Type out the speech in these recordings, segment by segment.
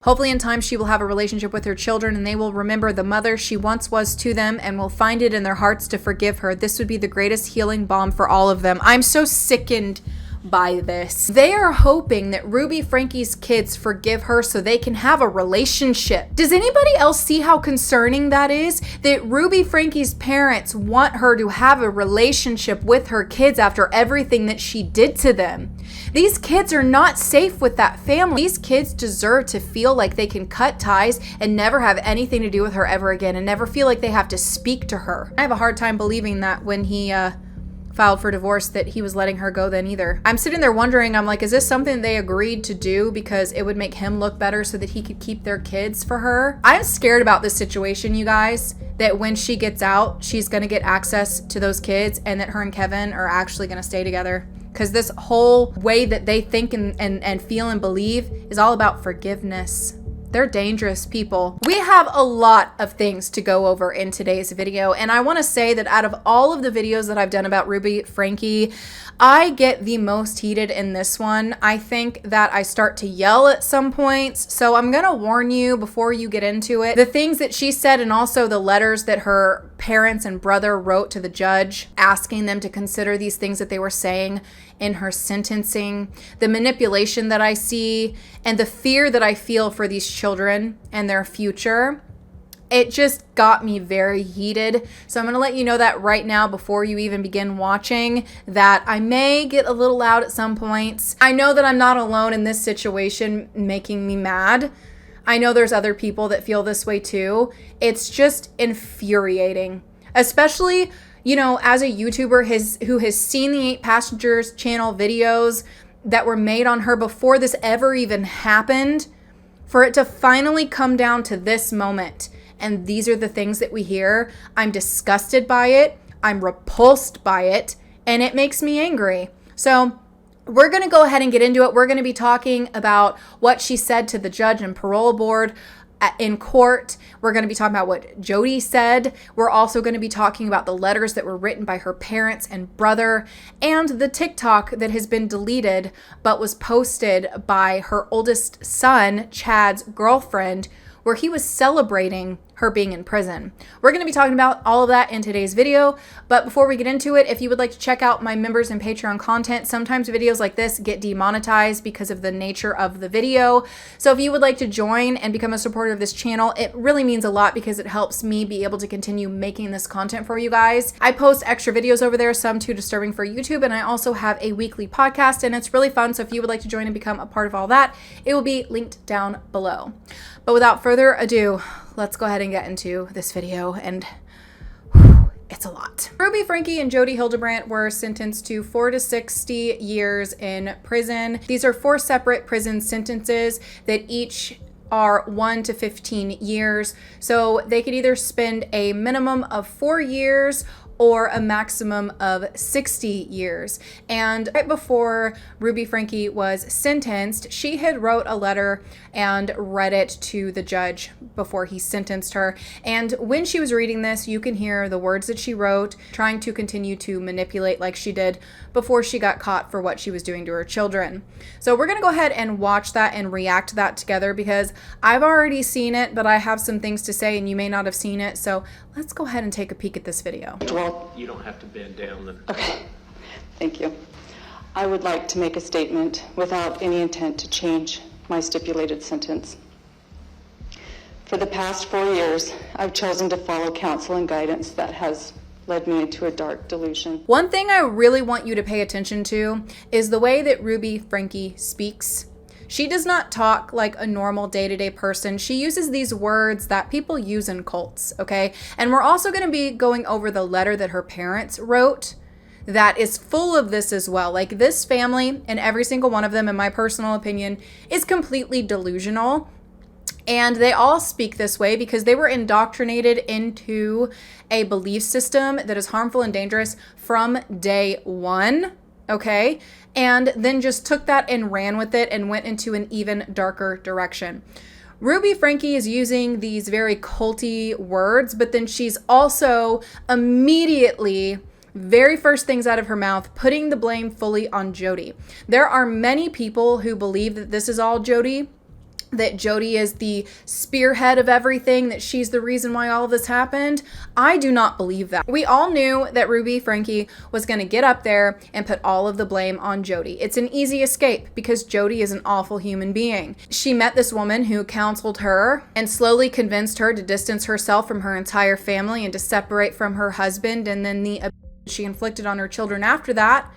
Hopefully in time she will have a relationship with her children and they will remember the mother she once was to them and will find it in their hearts to forgive her. This would be the greatest healing balm for all of them. I'm so sickened by this. They are hoping that Ruby Franke's kids forgive her so they can have a relationship. Does anybody else see how concerning that is? That Ruby Franke's parents want her to have a relationship with her kids after everything that she did to them. These kids are not safe with that family. These kids deserve to feel like they can cut ties and never have anything to do with her ever again and never feel like they have to speak to her. I have a hard time believing that when he filed for divorce that he was letting her go then either. I'm sitting there wondering, I'm like, is this something they agreed to do because it would make him look better so that he could keep their kids for her? I'm scared about this situation, you guys, that when she gets out, she's going to get access to those kids and that her and Kevin are actually going to stay together. Because this whole way that they think and feel and believe is all about forgiveness. They're dangerous people. We have a lot of things to go over in today's video. And I want to say that out of all of the videos that I've done about Ruby Franke, I get the most heated in this one. I think that I start to yell at some points. So I'm going to warn you before you get into it. The things that she said and also the letters that her parents and brother wrote to the judge asking them to consider these things that they were saying in her sentencing, the manipulation that I see, and the fear that I feel for these children and their future. It just got me very heated. So I'm going to let you know that right now before you even begin watching, that I may get a little loud at some points. I know that I'm not alone in this situation making me mad. I know there's other people that feel this way too. It's just infuriating, especially, you know, as a YouTuber who has seen the 8 Passengers channel videos that were made on her before this ever even happened, for it to finally come down to this moment. And these are the things that we hear. I'm disgusted by it. I'm repulsed by it. And it makes me angry. So we're going to go ahead and get into it. We're going to be talking about what she said to the judge and parole board in court. We're going to be talking about what Jodie said. We're also going to be talking about the letters that were written by her parents and brother and the TikTok that has been deleted but was posted by her oldest son, Chad's girlfriend, where he was celebrating her being in prison. We're going to be talking about all of that in today's video, but before we get into it, if you would like to check out my members and Patreon content, sometimes videos like this get demonetized because of the nature of the video. So if you would like to join and become a supporter of this channel, it really means a lot because it helps me be able to continue making this content for you guys. I post extra videos over there, some too disturbing for YouTube, and I also have a weekly podcast, and it's really fun. So if you would like to join and become a part of all that, it will be linked down below. But without further ado, let's go ahead and get into this video, and it's a lot. Ruby Franke and Jodie Hilderbrandt were sentenced to 4 to 60 years in prison. These are 4 separate prison sentences that each are 1 to 15 years. So they could either spend a minimum of 4 years or a maximum of 60 years. And right before Ruby Franke was sentenced, she had wrote a letter and read it to the judge before he sentenced her. And when she was reading this, you can hear the words that she wrote, trying to continue to manipulate like she did before she got caught for what she was doing to her children. So we're gonna go ahead and watch that and react to that together because I've already seen it, but I have some things to say and you may not have seen it. So let's go ahead and take a peek at this video. You don't have to bend down. Then. Okay, thank you. I would like to make a statement without any intent to change my stipulated sentence. For the past 4 years, I've chosen to follow counsel and guidance that has led me into a dark delusion. One thing I really want you to pay attention to is the way that Ruby Franke speaks. She does not talk like a normal day-to-day person. She uses these words that people use in cults, okay? And we're also going to be going over the letter that her parents wrote that is full of this as well. Like, this family and every single one of them, in my personal opinion, is completely delusional. And they all speak this way because they were indoctrinated into a belief system that is harmful and dangerous from day one. Okay, and then just took that and ran with it and went into an even darker direction. Ruby Franke is using these very culty words, but then she's also immediately, very first things out of her mouth, putting the blame fully on Jodie. There are many people who believe that this is all Jodie, that Jodie is the spearhead of everything, that she's the reason why all of this happened. I do not believe that. We all knew that Ruby Franke was going to get up there and put all of the blame on Jodie. It's an easy escape because Jodie is an awful human being. She met this woman who counseled her and slowly convinced her to distance herself from her entire family and to separate from her husband, and then the abuse she inflicted on her children after that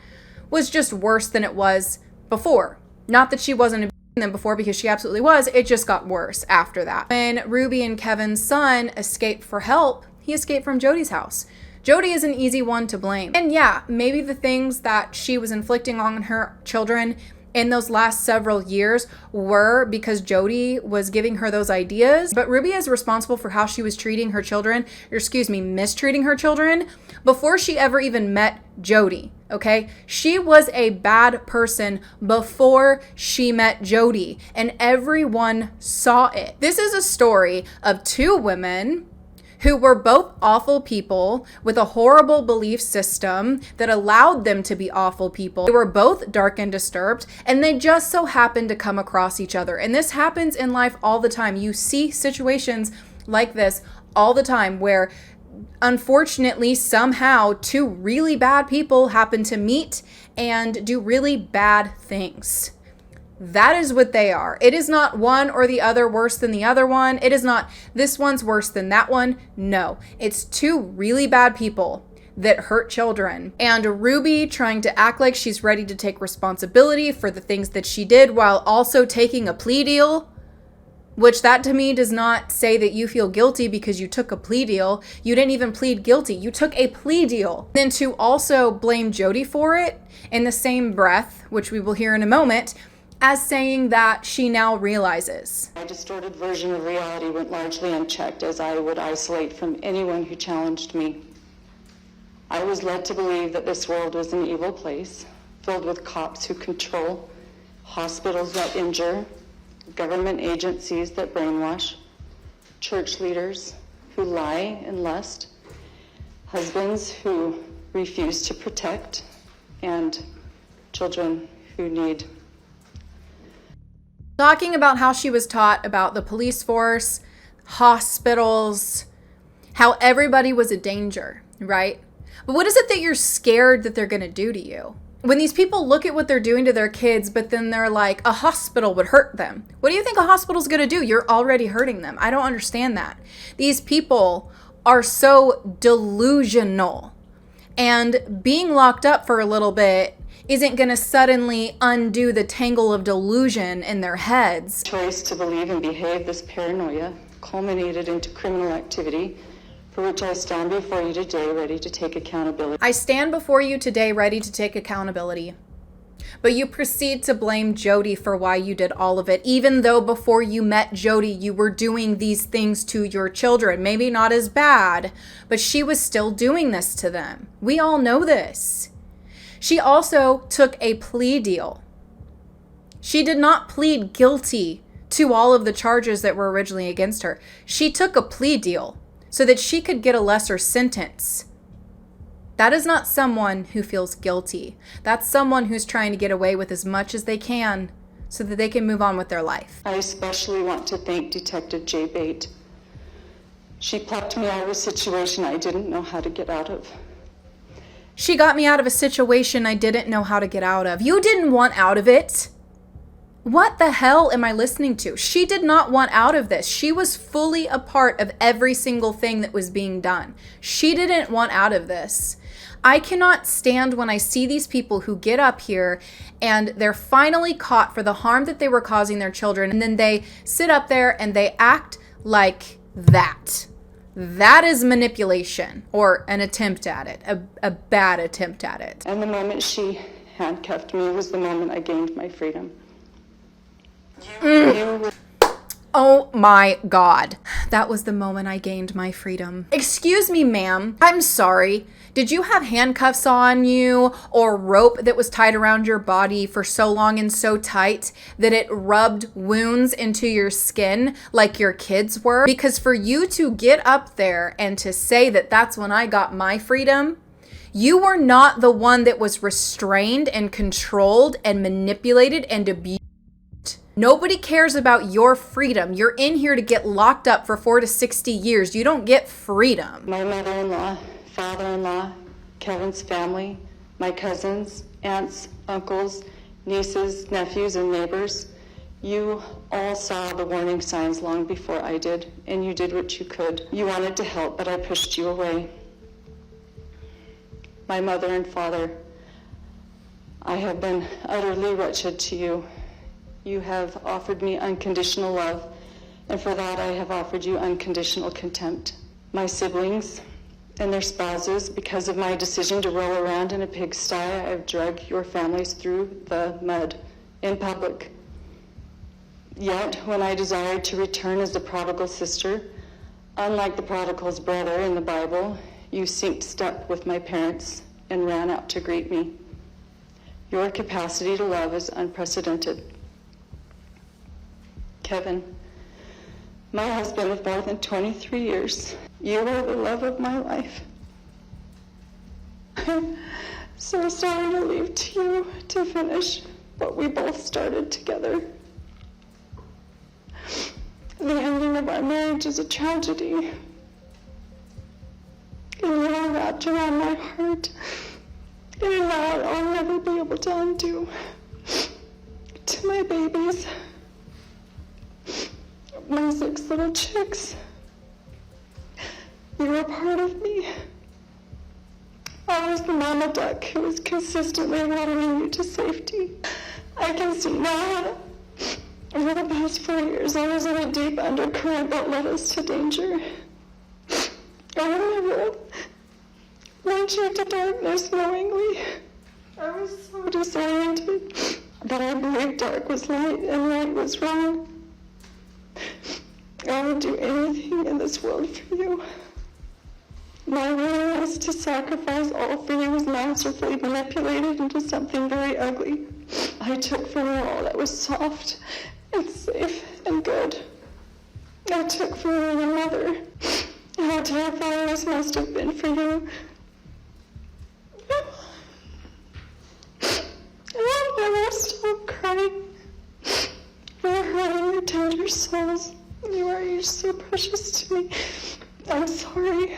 was just worse than it was before. Not that she wasn't them before, because she absolutely was. It just got worse after that. When Ruby and Kevin's son escaped for help, he escaped from Jodie's house. Jodie is an easy one to blame. And yeah, maybe the things that she was inflicting on her children in those last several years were because Jodie was giving her those ideas, but Ruby is responsible for how she was treating her children, mistreating her children before she ever even met Jodie. Okay, she was a bad person before she met Jodie, and everyone saw it. This is a story of two women who were both awful people with a horrible belief system that allowed them to be awful people. They were both dark and disturbed, and they just so happened to come across each other. And this happens in life all the time. You see situations like this all the time where unfortunately, somehow, two really bad people happen to meet and do really bad things. That is what they are. It is not one or the other worse than the other one. It is not this one's worse than that one. No, it's two really bad people that hurt children. And Ruby trying to act like she's ready to take responsibility for the things that she did while also taking a plea deal. Which that to me does not say that you feel guilty because you took a plea deal. You didn't even plead guilty. You took a plea deal. Then to also blame Jodie for it in the same breath, which we will hear in a moment, as saying that she now realizes. My distorted version of reality went largely unchecked as I would isolate from anyone who challenged me. I was led to believe that this world was an evil place, filled with cops who control, hospitals that injure, government agencies that brainwash, church leaders who lie and lust, husbands who refuse to protect, and children who need. Talking about how she was taught about the police force, hospitals, how everybody was a danger, right? But what is it that you're scared that they're going to do to you? When these people look at what they're doing to their kids, but then they're like, a hospital would hurt them. What do you think a hospital's going to do? You're already hurting them. I don't understand that. These people are so delusional. And being locked up for a little bit isn't going to suddenly undo the tangle of delusion in their heads. Choice to believe and behave this paranoia culminated into criminal activity, for which I stand before you today ready to take accountability. I stand before you today ready to take accountability. But you proceed to blame Jodie for why you did all of it, even though before you met Jodie, you were doing these things to your children. Maybe not as bad, but she was still doing this to them. We all know this. She also took a plea deal. She did not plead guilty to all of the charges that were originally against her. She took a plea deal so that she could get a lesser sentence. That is not someone who feels guilty. That's someone who's trying to get away with as much as they can so that they can move on with their life. I especially want to thank Detective J. Bate. She plucked me out of a situation I didn't know how to get out of. She got me out of a situation I didn't know how to get out of. You didn't want out of it. What the hell am I listening to? She did not want out of this. She was fully a part of every single thing that was being done. She didn't want out of this. I cannot stand when I see these people who get up here and they're finally caught for the harm that they were causing their children, and then they sit up there and they act like that. That is manipulation, or an attempt at it, a bad attempt at it. And the moment she handcuffed me was the moment I gained my freedom. Oh my God. That was the moment I gained my freedom. Excuse me, ma'am. I'm sorry. Did you have handcuffs on you or rope that was tied around your body for so long and so tight that it rubbed wounds into your skin like your kids were? Because for you to get up there and to say that that's when I got my freedom, you were not the one that was restrained and controlled and manipulated and abused. Nobody cares about your freedom. You're in here to get locked up for 4 to 60 years. You don't get freedom. My mother-in-law, father-in-law, Kevin's family, my cousins, aunts, uncles, nieces, nephews, and neighbors, you all saw the warning signs long before I did, and you did what you could. You wanted to help, but I pushed you away. My mother and father, I have been utterly wretched to you. You have offered me unconditional love, and for that I have offered you unconditional contempt. My siblings and their spouses, because of my decision to roll around in a pigsty, I have dragged your families through the mud in public. Yet, when I desired to return as the prodigal sister, unlike the prodigal's brother in the Bible, you synced step with my parents and ran out to greet me. Your capacity to love is unprecedented. Kevin, my husband of more than 23 years, you are the love of my life. I'm so sorry to leave to you to finish what we both started together. The ending of our marriage is a tragedy. And you are wrapped around my heart in a vow I'll never be able to undo. To my babies, my 6 little chicks, you were part of me. I was the mama duck who was consistently watering you to safety. I can see now. Over the past 4 years, I was in a deep undercurrent that led us to danger. I would never led you to darkness knowingly. I was so disoriented that I believed dark was light and light was wrong. I would do anything in this world for you. My willingness to sacrifice all for you was masterfully manipulated into something very ugly. I took from you all that was soft and safe and good. I took from you your mother. How terrifying this must have been for you. I will stop crying. You are hurting your tender souls. You are each so precious to me. I'm sorry.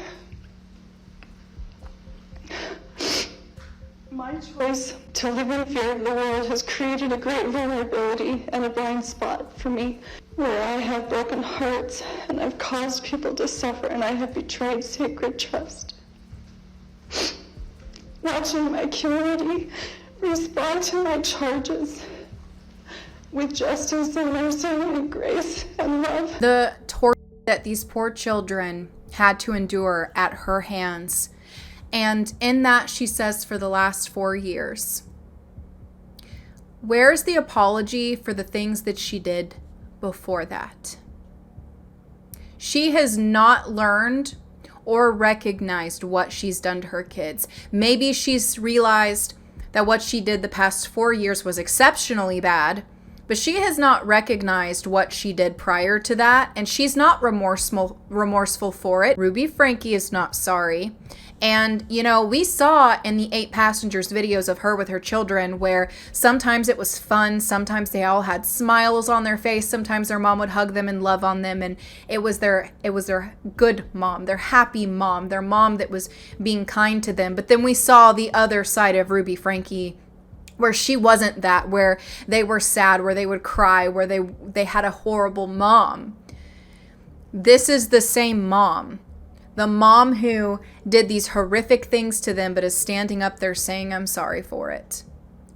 My choice to live in fear of the world has created a great vulnerability and a blind spot for me, where I have broken hearts and I've caused people to suffer and I have betrayed sacred trust. Watching my community respond to my charges with justice and mercy and grace and love. The torture that these poor children had to endure at her hands. And in that, she says, for the last 4 years. Where's the apology for the things that she did before that? She has not learned or recognized what she's done to her kids. Maybe she's realized that what she did the past 4 years was exceptionally bad, but she has not recognized what she did prior to that, and she's not remorseful for it. Ruby Franke is not sorry. And, you know, we saw in the 8 Passengers videos of her with her children where sometimes it was fun, sometimes they all had smiles on their face, sometimes their mom would hug them and love on them, and it was their good mom, their happy mom, their mom that was being kind to them. But then we saw the other side of Ruby Franke, where she wasn't that, where they were sad, where they would cry, where they had a horrible mom. This is the same mom. The mom who did these horrific things to them, but is standing up there saying, I'm sorry for it.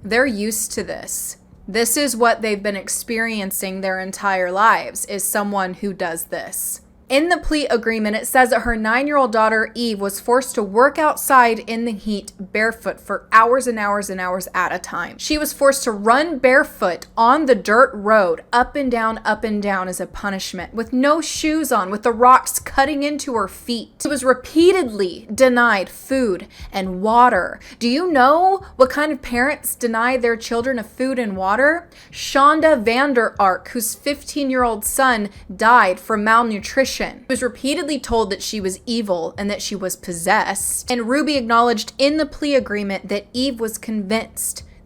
They're used to this. This is what they've been experiencing their entire lives, is someone who does this. In the plea agreement, it says that her 9-year-old daughter, Eve, was forced to work outside in the heat barefoot for hours and hours and hours at a time. She was forced to run barefoot on the dirt road, up and down as a punishment, with no shoes on, with the rocks cutting into her feet. She was repeatedly denied food and water. Do you know what kind of parents deny their children of food and water? Shonda Vander Ark, whose 15-year-old son died from malnutrition. She was repeatedly told that she was evil and that she was possessed. And Ruby acknowledged in the plea agreement that Eve was convinced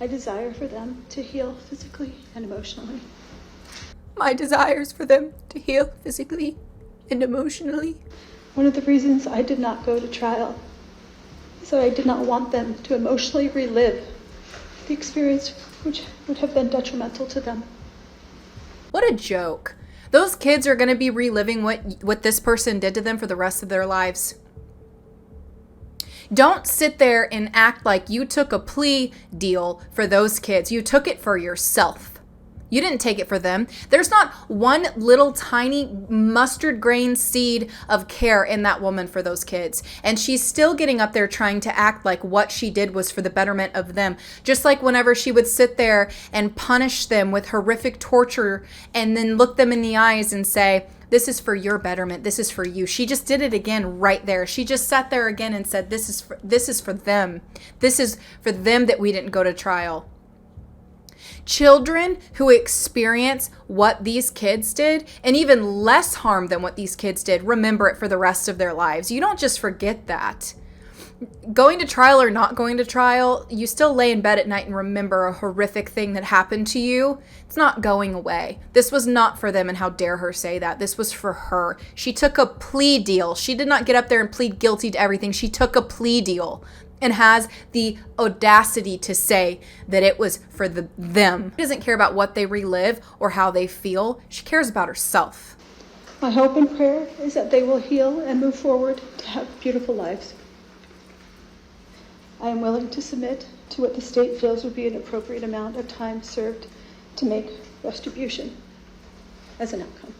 I desire for them to heal physically and emotionally. My desires for them to heal physically and emotionally. One of the reasons I did not go to trial is that I did not want them to emotionally relive the experience which would have been detrimental to them. What a joke. Those kids are going to be reliving what this person did to them for the rest of their lives. Don't sit there and act like you took a plea deal for those kids. You took it for yourself. You didn't take it for them. There's not one little tiny mustard grain seed of care in that woman for those kids. And she's still getting up there trying to act like what she did was for the betterment of them. Just like whenever she would sit there and punish them with horrific torture and then look them in the eyes and say, this is for your betterment. This is for you. She just did it again right there. She just sat there again and said, this is for them. This is for them that we didn't go to trial. Children who experience what these kids did, and even less harm than what these kids did, remember it for the rest of their lives. You don't just forget that. Going to trial or not going to trial, you still lay in bed at night and remember a horrific thing that happened to you. It's not going away. This was not for them, and how dare her say that. This was for her. She took a plea deal. She did not get up there and plead guilty to everything. She took a plea deal and has the audacity to say that it was for them. She doesn't care about what they relive or how they feel. She cares about herself. My hope and prayer is that they will heal and move forward to have beautiful lives. I am willing to submit to what the state feels would be an appropriate amount of time served to make retribution as an outcome.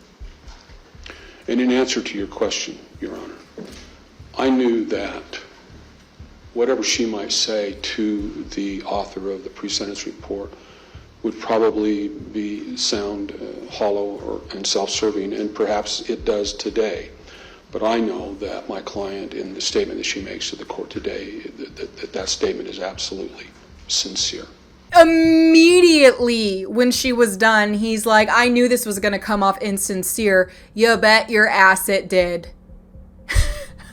And in answer to your question, Your Honor, I knew that whatever she might say to the author of the pre-sentence report would probably sound hollow and self-serving, and perhaps it does today. But I know that my client, in the statement that she makes to the court today, that statement is absolutely sincere. Immediately when she was done, he's like, I knew this was going to come off insincere. You bet your ass it did.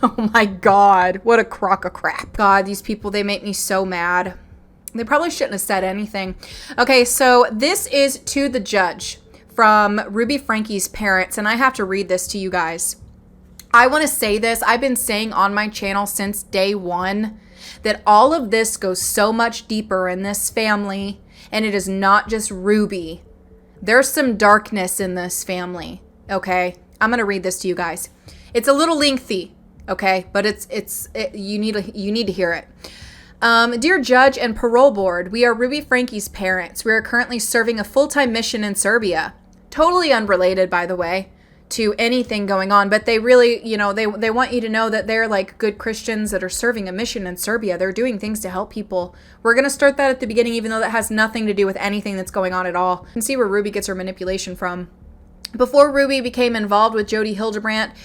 Oh my God, what a crock of crap. God, these people, they make me so mad. They probably shouldn't have said anything. Okay, so this is to the judge from Ruby Franke's parents, and I have to read this to you guys. I want to say this. I've been saying on my channel since day one that all of this goes so much deeper in this family, and it is not just Ruby. There's some darkness in this family, okay? I'm going to read this to you guys. It's a little lengthy, okay? But you need to hear it. Dear Judge and Parole Board, we are Ruby Franke's parents. We are currently serving a full-time mission in Serbia. Totally unrelated, by the way, to anything going on, but they really, they want you to know that they're like good Christians that are serving a mission in Serbia. They're doing things to help people. We're going to start that at the beginning, even though that has nothing to do with anything that's going on at all. You can see where Ruby gets her manipulation from. Before Ruby became involved with Jodie Hilderbrandt,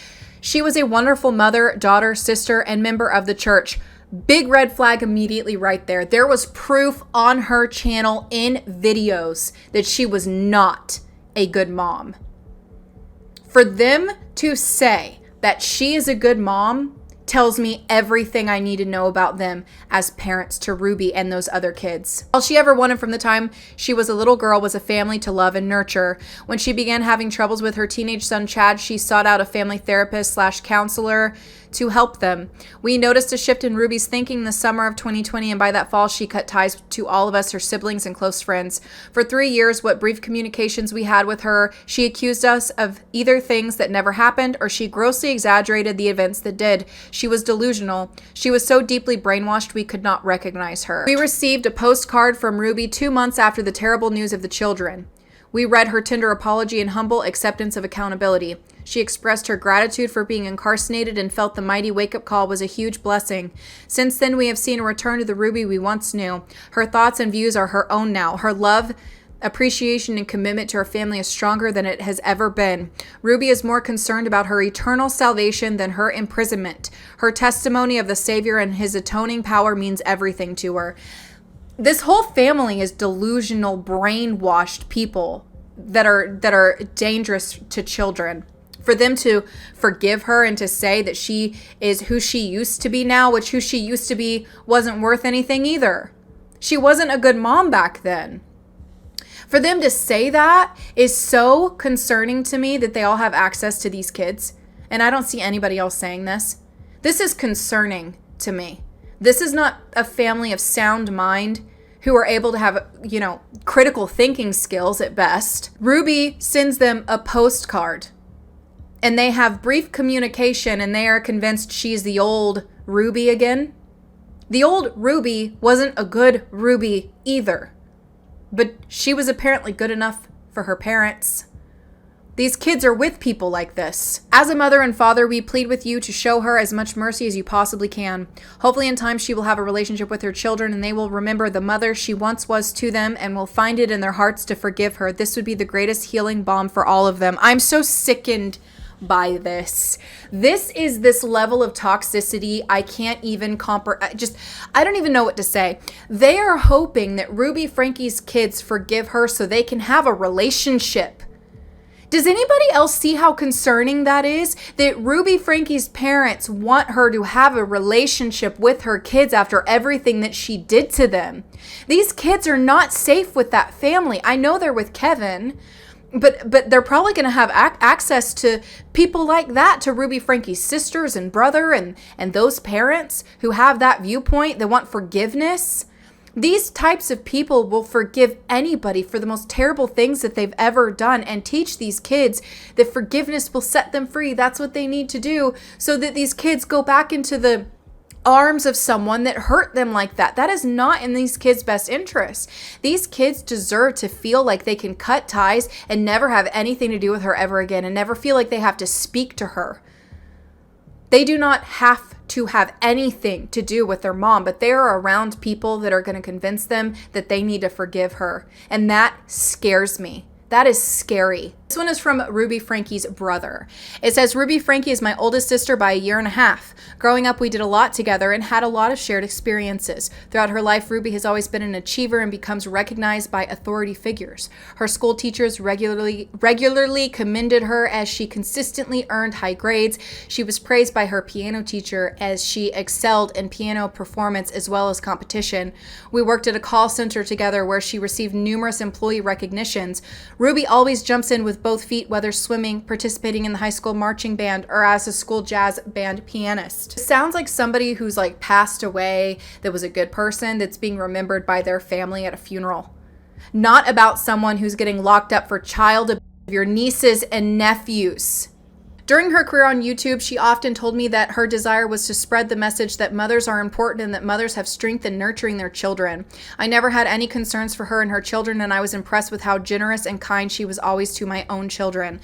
she was a wonderful mother, daughter, sister, and member of the church. Big red flag immediately right there. There was proof on her channel in videos that she was not a good mom. For them to say that she is a good mom tells me everything I need to know about them as parents to Ruby and those other kids. All she ever wanted from the time she was a little girl was a family to love and nurture. When she began having troubles with her teenage son Chad, she sought out a family therapist/counselor to help them. We noticed a shift in Ruby's thinking the summer of 2020, and by that fall, she cut ties to all of us, her siblings and close friends. For 3 years, what brief communications we had with her, she accused us of either things that never happened or she grossly exaggerated the events that did. She was delusional. She was so deeply brainwashed we could not recognize her. We received a postcard from Ruby 2 months after the terrible news of the children. We read her tender apology and humble acceptance of accountability. She expressed her gratitude for being incarcerated and felt the mighty wake-up call was a huge blessing. Since then, we have seen a return to the Ruby we once knew. Her thoughts and views are her own now. Her love, appreciation, and commitment to her family is stronger than it has ever been. Ruby is more concerned about her eternal salvation than her imprisonment. Her testimony of the Savior and his atoning power means everything to her. This whole family is delusional, brainwashed people that are dangerous to children. For them to forgive her and to say that she is who she used to be now, which who she used to be wasn't worth anything either. She wasn't a good mom back then. For them to say that is so concerning to me, that they all have access to these kids. And I don't see anybody else saying this. This is concerning to me. This is not a family of sound mind who are able to have, critical thinking skills at best. Ruby sends them a postcard and they have brief communication and they are convinced she's the old Ruby again. The old Ruby wasn't a good Ruby either, but she was apparently good enough for her parents. These kids are with people like this. As a mother and father, we plead with you to show her as much mercy as you possibly can. Hopefully in time she will have a relationship with her children and they will remember the mother she once was to them and will find it in their hearts to forgive her. This would be the greatest healing balm for all of them. I'm so sickened by this. This is this level of toxicity I can't even I don't even know what to say. They are hoping that Ruby Franke's kids forgive her so they can have a relationship. Does anybody else see how concerning that is? That Ruby Franke's parents want her to have a relationship with her kids after everything that she did to them. These kids are not safe with that family. I know they're with Kevin, but they're probably going to have access to people like that, to Ruby Franke's sisters and brother and those parents who have that viewpoint, that want forgiveness. These types of people will forgive anybody for the most terrible things that they've ever done and teach these kids that forgiveness will set them free. That's what they need to do so that these kids go back into the arms of someone that hurt them like that. That is not in these kids' best interest. These kids deserve to feel like they can cut ties and never have anything to do with her ever again and never feel like they have to speak to her. They do not have to have anything to do with their mom, but they are around people that are going to convince them that they need to forgive her. And that scares me. That is scary. This one is from Ruby Franke's brother. It says, Ruby Franke is my oldest sister by 1.5 years. Growing up, we did a lot together and had a lot of shared experiences. Throughout her life, Ruby has always been an achiever and becomes recognized by authority figures. Her school teachers regularly commended her as she consistently earned high grades. She was praised by her piano teacher as she excelled in piano performance as well as competition. We worked at a call center together where she received numerous employee recognitions. Ruby always jumps in with both feet, whether swimming, participating in the high school marching band, or as a school jazz band pianist. It sounds like somebody who's passed away, that was a good person, that's being remembered by their family at a funeral. Not about someone who's getting locked up for child abuse of your nieces and nephews. During her career on YouTube, she often told me that her desire was to spread the message that mothers are important and that mothers have strength in nurturing their children. I never had any concerns for her and her children, and I was impressed with how generous and kind she was always to my own children.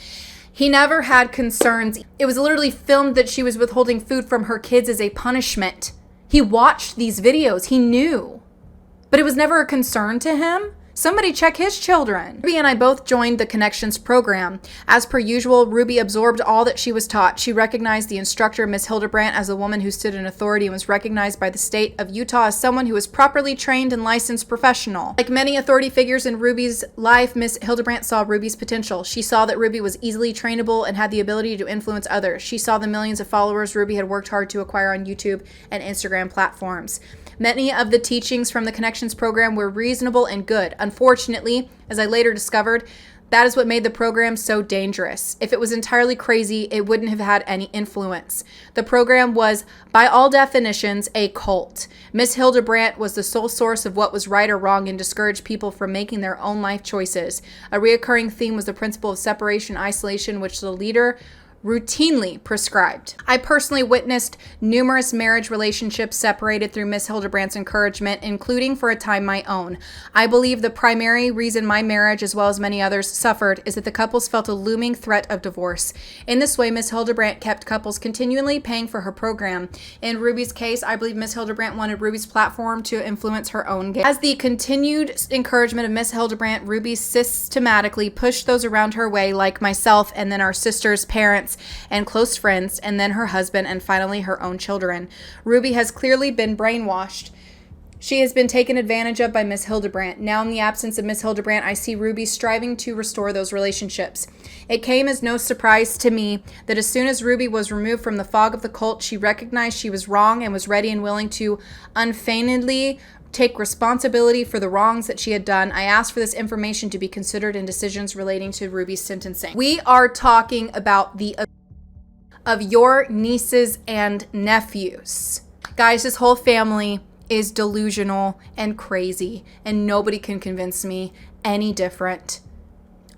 He never had concerns. It was literally filmed that she was withholding food from her kids as a punishment. He watched these videos. He knew. But it was never a concern to him. Somebody check his children. Ruby and I both joined the Connections program. As per usual, Ruby absorbed all that she was taught. She recognized the instructor, Miss Hildebrand, as a woman who stood in authority and was recognized by the state of Utah as someone who was properly trained and licensed professional. Like many authority figures in Ruby's life, Miss Hildebrand saw Ruby's potential. She saw that Ruby was easily trainable and had the ability to influence others. She saw the millions of followers Ruby had worked hard to acquire on YouTube and Instagram platforms. Many of the teachings from the Connections program were reasonable and good. Unfortunately, as I later discovered, that is what made the program so dangerous. If it was entirely crazy, it wouldn't have had any influence. The program was, by all definitions, a cult. Miss Hildebrand was the sole source of what was right or wrong and discouraged people from making their own life choices. A reoccurring theme was the principle of separation and isolation, which the leader routinely prescribed. I personally witnessed numerous marriage relationships separated through Miss Hildebrandt's encouragement, including for a time my own. I believe the primary reason my marriage, as well as many others, suffered is that the couples felt a looming threat of divorce. In this way, Miss Hildebrandt kept couples continually paying for her program. In Ruby's case, I believe Miss Hildebrandt wanted Ruby's platform to influence her own game. As the continued encouragement of Miss Hildebrandt, Ruby systematically pushed those around her way, like myself and then our sister's parents and close friends, and then her husband, and finally her own children. Ruby has clearly been brainwashed. She has been taken advantage of by Miss Hildebrandt. Now, in the absence of Miss Hildebrandt, I see Ruby striving to restore those relationships. It came as no surprise to me that as soon as Ruby was removed from the fog of the cult, she recognized she was wrong and was ready and willing to unfeignedly take responsibility for the wrongs that she had done. I asked for this information to be considered in decisions relating to Ruby's sentencing. We are talking about the of your nieces and nephews. Guys, this whole family is delusional and crazy, and nobody can convince me any different.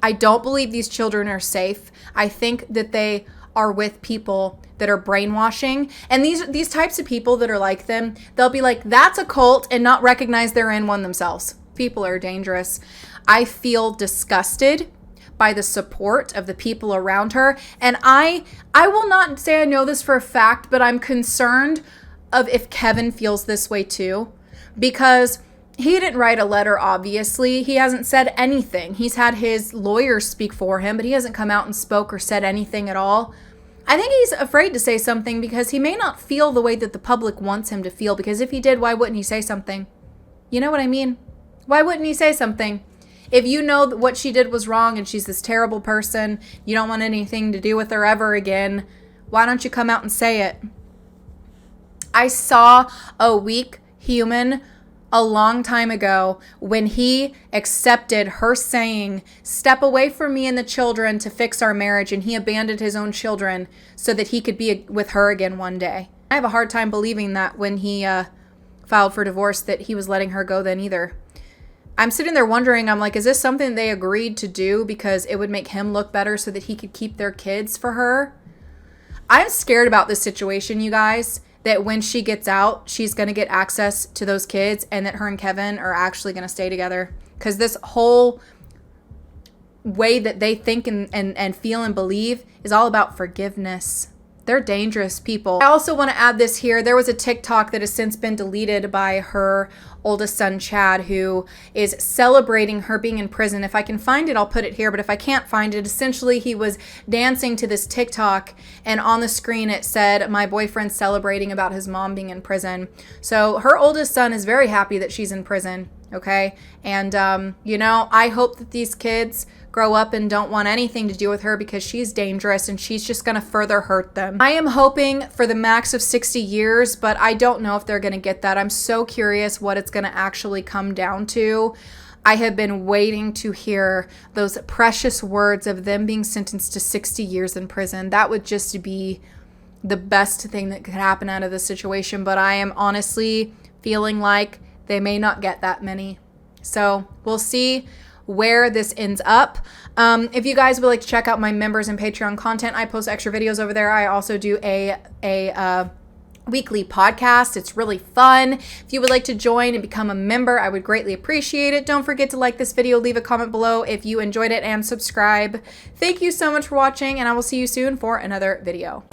I don't believe these children are safe. I think that they are with people that are brainwashing. And these types of people that are like them, they'll be like, that's a cult, and not recognize they're in one themselves. People are dangerous. I feel disgusted by the support of the people around her. And I will not say I know this for a fact, but I'm concerned of if Kevin feels this way too, because he didn't write a letter, obviously. He hasn't said anything. He's had his lawyers speak for him, but he hasn't come out and spoke or said anything at all. I think he's afraid to say something because he may not feel the way that the public wants him to feel, because if he did, why wouldn't he say something? You know what I mean? Why wouldn't he say something? If you know that what she did was wrong and she's this terrible person, you don't want anything to do with her ever again, why don't you come out and say it? I saw a weak human a long time ago when he accepted her saying, step away from me and the children to fix our marriage, and he abandoned his own children so that he could be with her again one day. I have a hard time believing that when he filed for divorce that he was letting her go then either. I'm sitting there wondering, I'm like, is this something they agreed to do because it would make him look better so that he could keep their kids for her? I'm scared about this situation, you guys, that when she gets out, she's going to get access to those kids, and that her and Kevin are actually going to stay together. Because this whole way that they think and feel and believe is all about forgiveness. They're dangerous people. I also want to add this here. There was a TikTok that has since been deleted by her oldest son, Chad, who is celebrating her being in prison. If I can find it, I'll put it here. But if I can't find it, essentially he was dancing to this TikTok, and on the screen it said, my boyfriend's celebrating about his mom being in prison. So her oldest son is very happy that she's in prison. Okay. And, you know, I hope that these kids grow up and don't want anything to do with her, because she's dangerous and she's just going to further hurt them. I am hoping for the max of 60 years, but I don't know if they're going to get that. I'm so curious what it's going to actually come down to. I have been waiting to hear those precious words of them being sentenced to 60 years in prison. That would just be the best thing that could happen out of this situation, but I am honestly feeling like they may not get that many. So we'll see where this ends up. If you guys would like to check out my members and Patreon content, I post extra videos over there. I also do a weekly podcast. It's really fun. If you would like to join and become a member, I would greatly appreciate it. Don't forget to like this video, leave a comment below if you enjoyed it, and subscribe. Thank you so much for watching, and I will see you soon for another video.